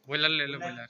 Boiler ले लो boiler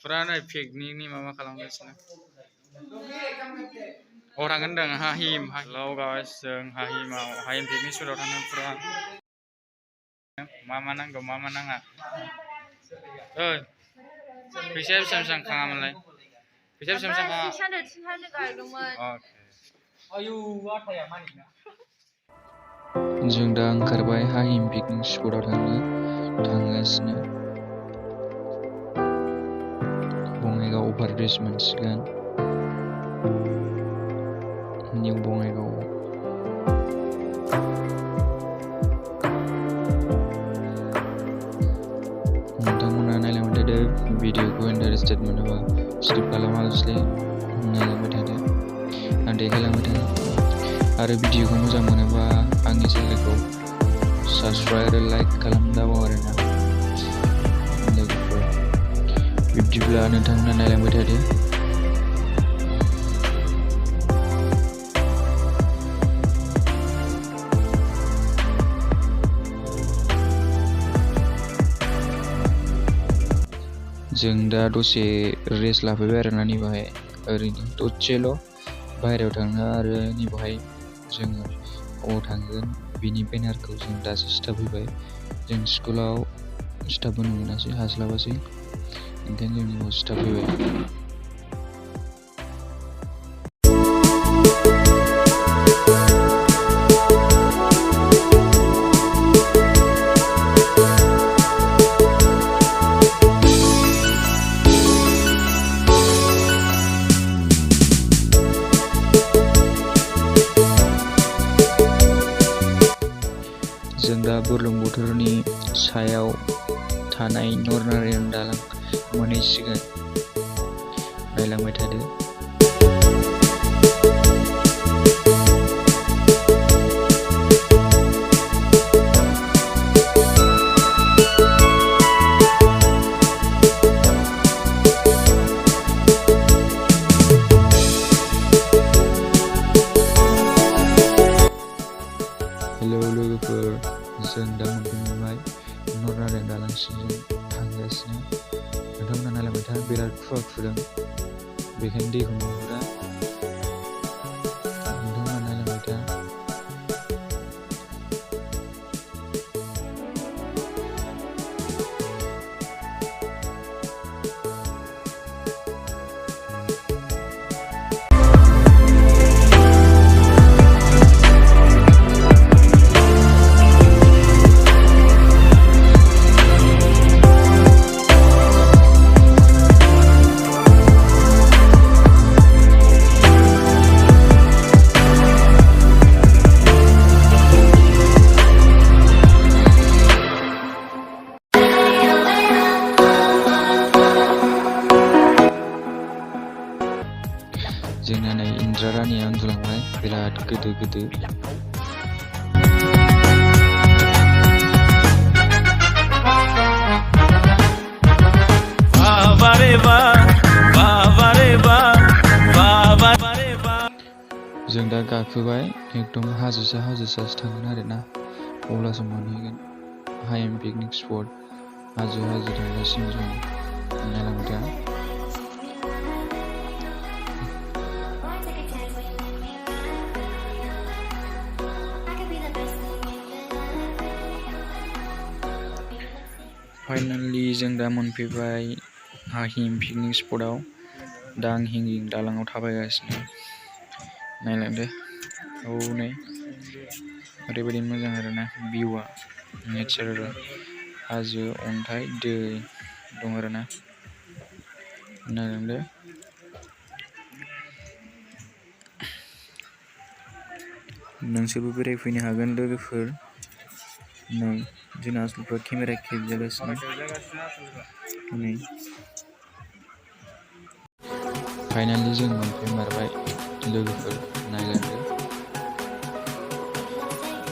पुराना पिकनिक नि मामा खालामगासिनो orang gendang Hahim hello guys जों हाहिमाव हाहिम पिकनिक स्पटआव थांनो पुरा मा नांगौ मा नाङा ओइ फैसाया बेसेबां खाङामोनलाय फैसाया बेसेबां खाङा 300 गारदोंमोन आयु आथाया मानिना जों दा ओंखारबाय हाहिम पिकनिक स्पटआव थांगासिनो बङाइगाव अभार ब्रिज मोनसिगोन निउ बङाइगाव नोंथांमोना नायलांबाय थादो भिडिअखौ इन्टारेस्टेड मोनोबा स्किप खालामालासे नायलांबाय थादो आरो देखायलांबाय थादो आरो भिडिअखौ मोजां मोनोबा आंनि चेनेलखौ साबस्क्राइब आरो लाइक खालामदाबाव आरोना लोगोफोर बिब्दिब्ला नोंथांमोना नायलांबाय थादो जों दा दसे रेस्ट लाफैबाय आरोना नैबाहाय ओरैनो दसेल' बाहेरायाव थांनो आरो नैबाहाय जोङो अबाव थांगोन बिनि बेनारखौ जों दासो सिथाबफैबाय जों स्कुलाव सिथाबबोनो मोनासै हास्लाबासै ओंखायनो जों नैबाव सिथाबफैबाय जों दा बुरलुंबुथुरनि सायाव थानाय नरनारायण दालां मोनहैसिगोन नायलांबाय थादो हेलौ लोगोफोर जों दा मोनफैबाय नरनारायण दालांसिम थांगासिनो नोंथांमोना नायलांबाय था बिराद खुवा खुदों बेखायनो दैखौ नुहुरा नोंथांमोना नायलांबाय था जोंना नै इन्द्रा रानिया उन्दुलांबाय बिराद गोदो जों दा गाखोबाय एकदम हाजोसासो थांगोन आरोना अब्लासो मोनहैगोन हाहिम पिकनिक स्पट हाजो थांगासिनो जों नायलांबाय था फाइनाली जों दा मोनफैबाय हाहिम पिकनिक स्पटआव दा आं हिंगिं दालाङाव थाबायगासिनो नायलांदो औ नै ओरैबायदि मोजां आरोना भिउआ नेचारेल हाजो अन्थाइ दै दं आरोना नायलांदो नोंसोरबो बेरायफैनो हागोन लोगोफोर नै जोंना आसलफ्रा केमेरा खेबजागासिनो नै फाइनाली जों मोनफैमारबाय लोगोफोर नायलांदो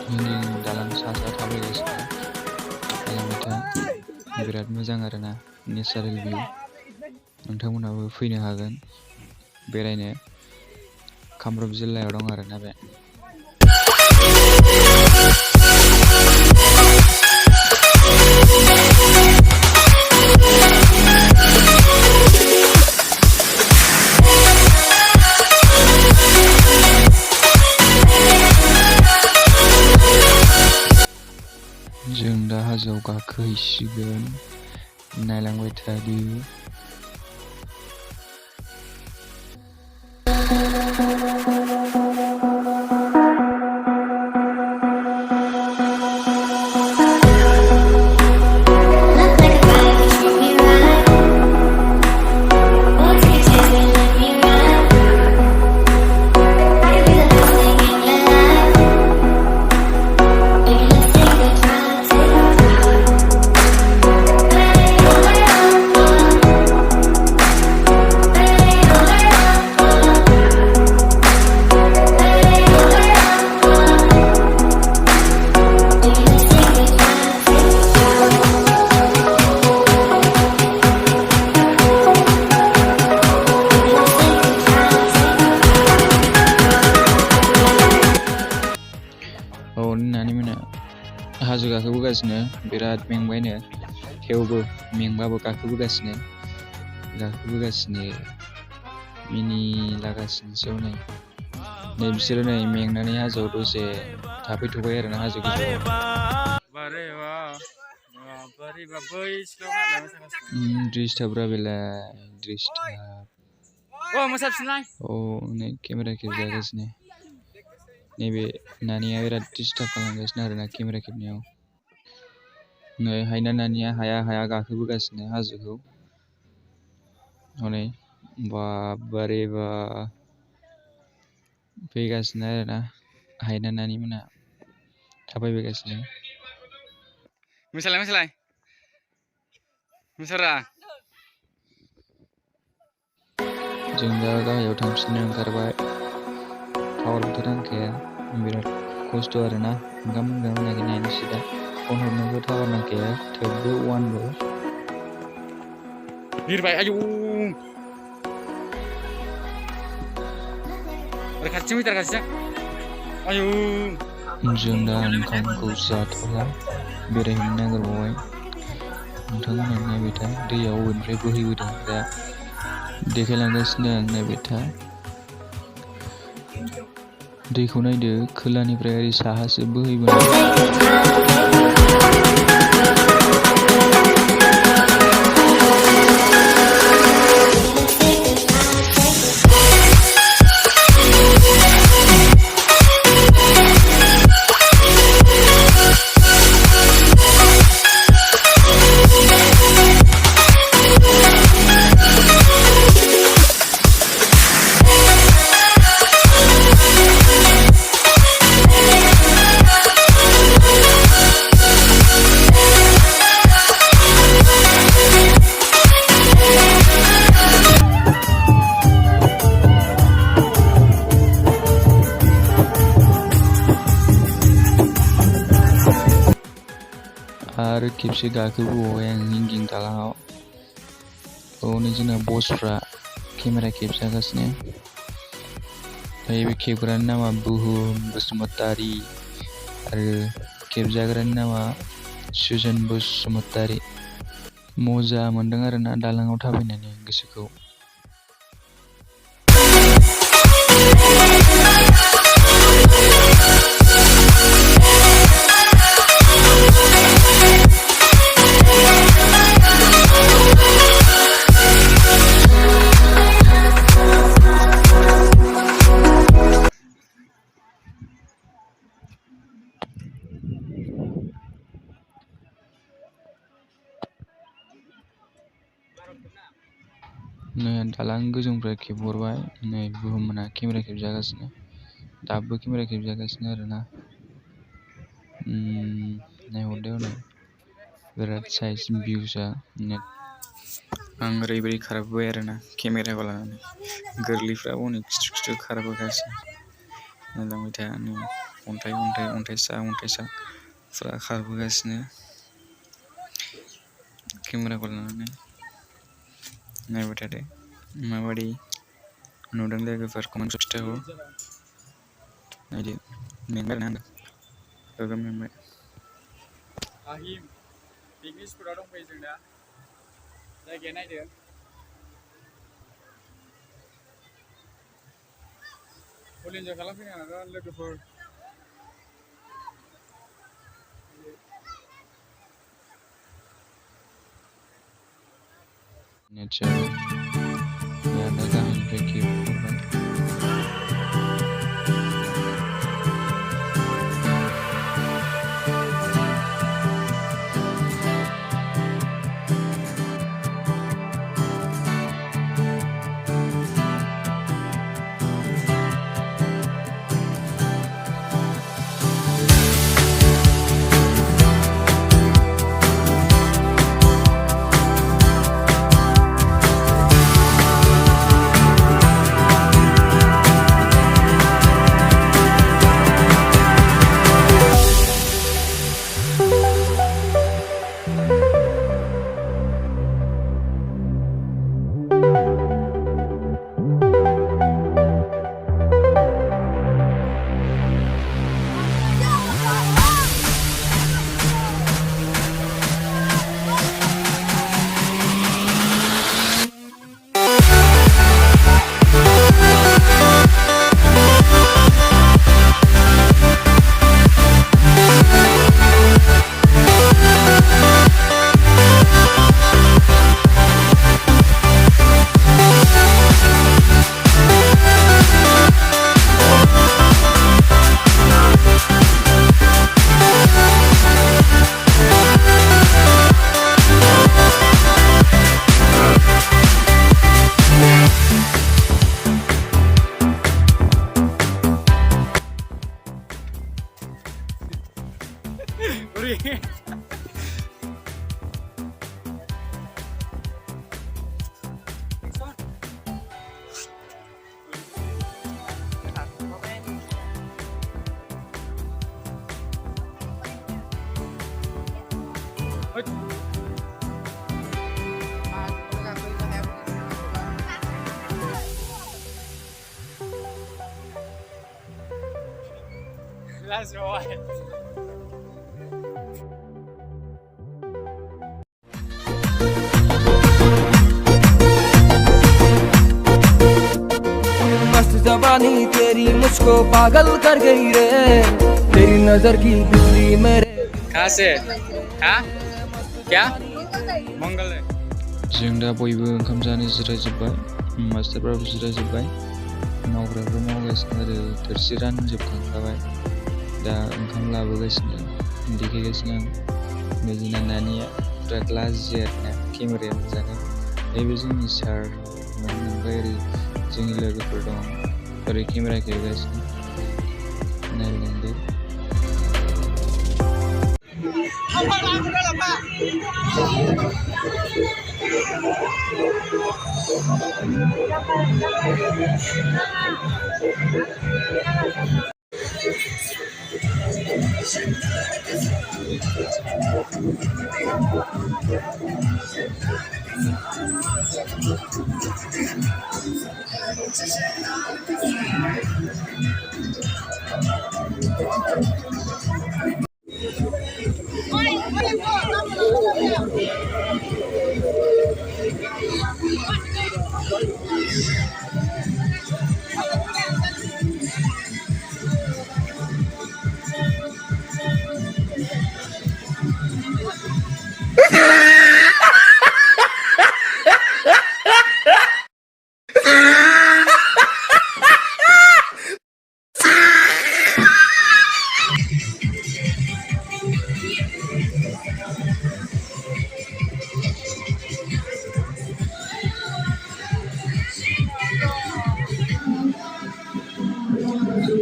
हिंगिं दालां सा थाबायगासिनो नायलांबाय था बिराद मोजां आरोना नेचारेल भिउ नोंथांमोनहाबो फैनो हागोन बेरायनो कामरुप जिल्लायाव दं आरोना बे जों दा हाजोआव गाखोहैसिगोन नायलांबाय थादो हाजो गाखोबोगासिनो बिराद मेंबायनो थेवबो मेंबाबो गाखोबोगासिनो मिनिलागासिनोसो नै बिसोरो नै मेंनानै हाजोआव दसे थाफैथ'बाय आरोना हाजो गोजौआव डिस्टार्बरा बेलाय नै केमेरा खेबजागासिनो नैबे नानिया बिराद डिस्टार्ब खालामगासिनो आरोना केमेरा खेबनायाव नै हायना नानिया हाया गाखोबोगासिनो हाजोखौ हनै बारे बा फैगासिनो आरोना हायना नानि मोना थाबायबोगासिनो मोसारा जों दा गाहायाव थांफिननो ओंखारबाय टावारबोथ' नांखाया बिराद खस्थ' आरोना ओंखाम मोनाखै नायनोसै दा फन हरनोबो टावार नांखाया थेवबो वानबो बिरबाय आयौ खाथियाव फैथार खाथियाव आयौ जों दा ओंखामखौ जाथ'ला बेरायहैनो नागिरबावबाय नोंथांमोना नायबाय था दैया अबेनिफ्राय बोहैबोदों दा देखायलांगासिनो आं नायबाय था दैखौ नायदो खोलानिफ्राय ओरै साहासो बोहैबोनाय आरो खेबसे गाखोबोबावबाय आं हिंगिं दालाङाव नै जोंना बसफ्रा केमेरा खेबजागासिनो बे खेबग्रानि नामा बुहुम बसुमतारी आरो खेबजाग्रानि नामा सुदेम बसुमतारी मजा मोनदों आरोना दालाङाव थाबायनानै गोसोखौ नै दालां गोजौनिफ्राय खेबहरबाय नै बुहुमना केमेरा खेबजागासिनो दाबो केमेरा खेबजागासिनो आरोना नायहरदो हनै बिराद साइज भिउसा आं ओरैबायदि खारबोबाय आरोना केमेराखौ लानानै गोरलैफ्रा हनै खिथु खारबोगासिनो नायलांबाय था अन्थाइसा फुरा खारबोगासिनो केमेराखौ लानानै नायबाय थादो माबायदि नुदों लोगोफोर कमेन्टआव खिन्थाहर नायदो मेंबाय आरोना आङो गोगोम मेंबाय हाहिम पिकनिक स्पटआव दंफैयो जों दा जायगाया नायदो फुल इन्जय खालामफैनो हागोन लोगोफोर नेचार दा गामिनिफ्राय केब हरबाय That's right. मस्त जवानी तेरी मुझको पागल कर गई रे तेरी नजर की बिजली मेरे कहाँ से हाँ क्या मंगल है जों दा बयबो ओंखाम जानो जिरायजोब्बाय मास्टारफ्राबो जिरायजोब्बाय मावग्राफ्रा मावगासिनो आरो थोरसि रानजोबखांखाबाय दा ओंखाम लाबोगासिनो देखायगासिनो आं बिदिनो नानिया बिराद लाजियो आरोना केमेराया मोजाङै नैबे जोंनि सार ओमफ्राय ओरै जोंनि लोगोफोर दं ओरै केमेरा खेबगासिनो नायलांदो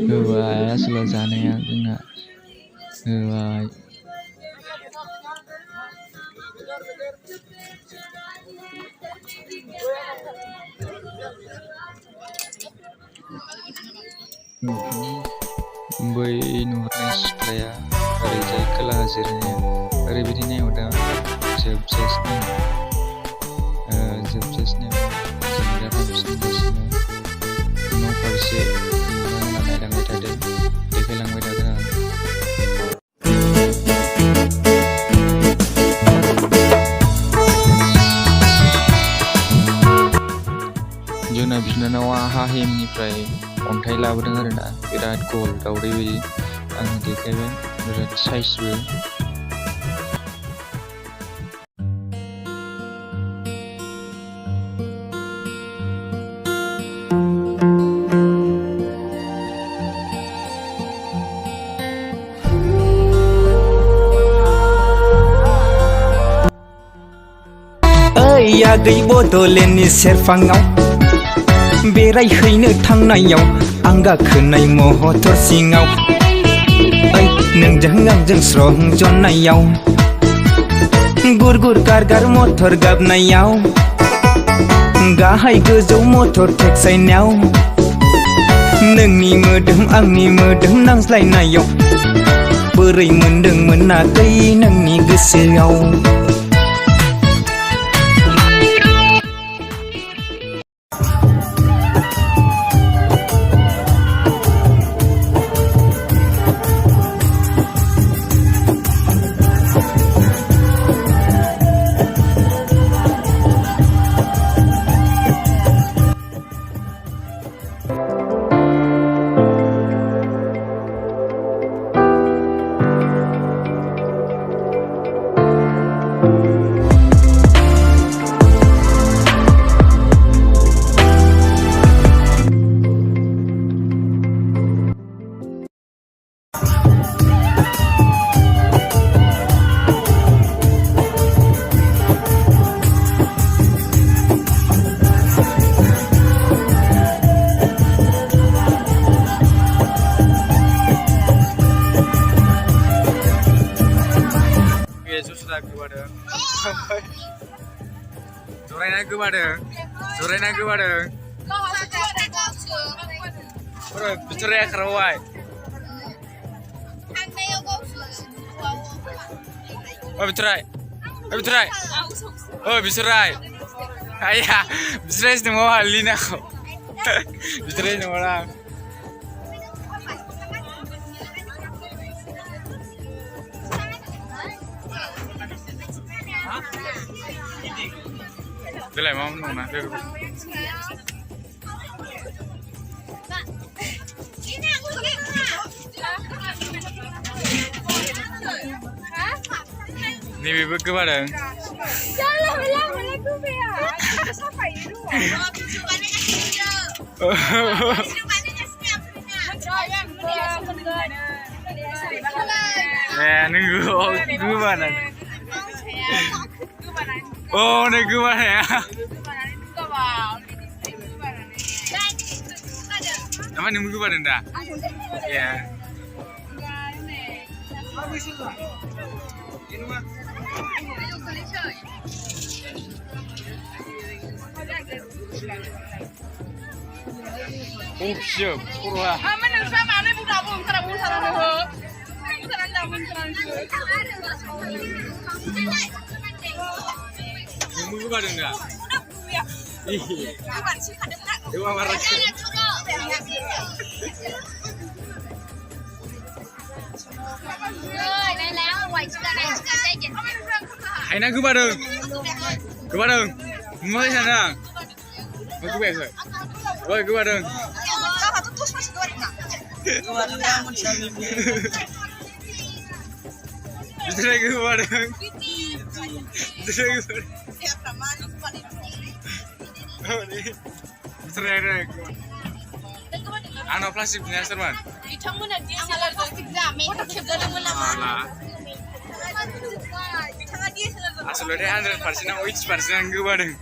होबाय आसोला जानाया जोंना होबाय बै नुहुरनाय सिख्लाया ओरैजाय खोलाहा जिरायनाया ओरैबायदि नायहरदों जोबजासिनो जों दा थांफिनगासिनो न' फारसे नायलांबाय थादों देखायलांबाय थादों आं जोंना बिनानावा हाहिमनिफ्राय अन्थाइ लाबोदों आरोना बिराद गल दावदै बायदि आं देखायबाय बिराद साइजबो आगै बड'लेण्डनि सेरफाङाव बेरायहैनो थांनायाव आं गाखोनाय मटर सिङाव ओइ नोंजों आंजों स्रं जनायाव गुर गुर गार मटर गाबनायाव गाहाय गोजौ मटर टेक्सायनायाव नोंनि मोदोम आंनि मोदोम नांज्लायनायाव बोरै मोनदोंमोन आगै नोंनि गोसोआव Jorena gobadoं bicara kerawai bicara ayah bicara semua halina kok bicara semua orang Đây mau nung nè. Ni bibir ke mana? Jalan tu dia. Sao phải luôn? Nunggu mana? Oh, ini gimana ya? Nama nunggu gimana dah? Ya. Oh, siap. Purwa. Mana sama ni budak pun kerap usaha tu. Usaha dah pun kerap. Nunggu gimana dah? Iya. Dua marah. Hãy nói cứ ba đường, mới sao nào, mới cứ về rồi, ơi cứ ba đường, đây cứ ba đường, đây ano plastik punya serban? Bitangan dia salah plastik dah, mereka kerja dalam lama. Asal dia 100% which person gue bareng.